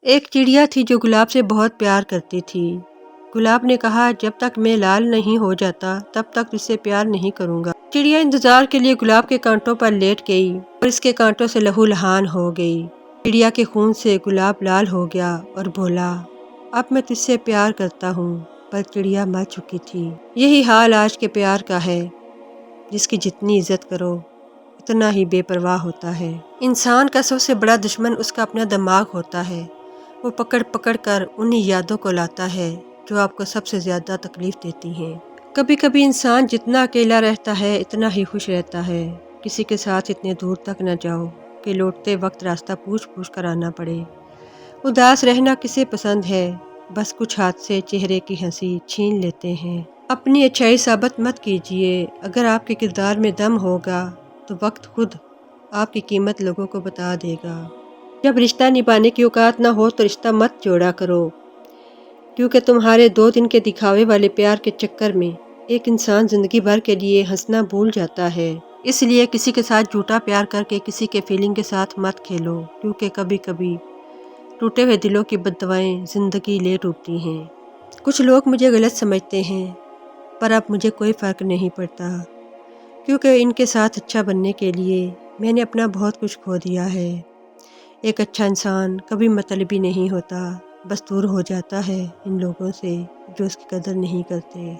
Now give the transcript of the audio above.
ایک چڑیا تھی جو گلاب سے بہت پیار کرتی تھی۔ گلاب نے کہا، جب تک میں لال نہیں ہو جاتا تب تک اس سے پیار نہیں کروں گا۔ چڑیا انتظار کے لیے گلاب کے کانٹوں پر لیٹ گئی اور اس کے کانٹوں سے لہو لہان ہو گئی۔ چڑیا کے خون سے گلاب لال ہو گیا اور بولا، اب میں تجھ سے پیار کرتا ہوں، پر چڑیا مر چکی تھی۔ یہی حال آج کے پیار کا ہے، جس کی جتنی عزت کرو اتنا ہی بے پرواہ ہوتا ہے۔ انسان کا سب سے بڑا دشمن اس کا اپنا دماغ ہوتا ہے۔ وہ پکڑ پکڑ کر انہی یادوں کو لاتا ہے جو آپ کو سب سے زیادہ تکلیف دیتی ہیں۔ کبھی کبھی انسان جتنا اکیلا رہتا ہے اتنا ہی خوش رہتا ہے۔ کسی کے ساتھ اتنے دور تک نہ جاؤ کہ لوٹتے وقت راستہ پوچھ پوچھ کر آنا پڑے۔ اداس رہنا کسے پسند ہے، بس کچھ حادثے چہرے کی ہنسی چھین لیتے ہیں۔ اپنی اچھائی ثابت مت کیجیے، اگر آپ کے کردار میں دم ہوگا تو وقت خود آپ کی قیمت لوگوں کو بتا دے گا۔ جب رشتہ نبھانے کی اوقات نہ ہو تو رشتہ مت جوڑا کرو، کیونکہ تمہارے 2 دن کے دکھاوے والے پیار کے چکر میں ایک انسان زندگی بھر کے لیے ہنسنا بھول جاتا ہے۔ اس لیے کسی کے ساتھ جھوٹا پیار کر کے کسی کے فیلنگ کے ساتھ مت کھیلو، کیونکہ کبھی کبھی ٹوٹے ہوئے دلوں کی بددعائیں زندگی لے ڈوبتی ہیں۔ کچھ لوگ مجھے غلط سمجھتے ہیں، پر اب مجھے کوئی فرق نہیں پڑتا، کیونکہ ان کے ساتھ اچھا بننے کے لیے میں نے اپنا بہت کچھ کھو دیا ہے۔ ایک اچھا انسان کبھی مطلبی نہیں ہوتا، بس دور ہو جاتا ہے ان لوگوں سے جو اس کی قدر نہیں کرتے۔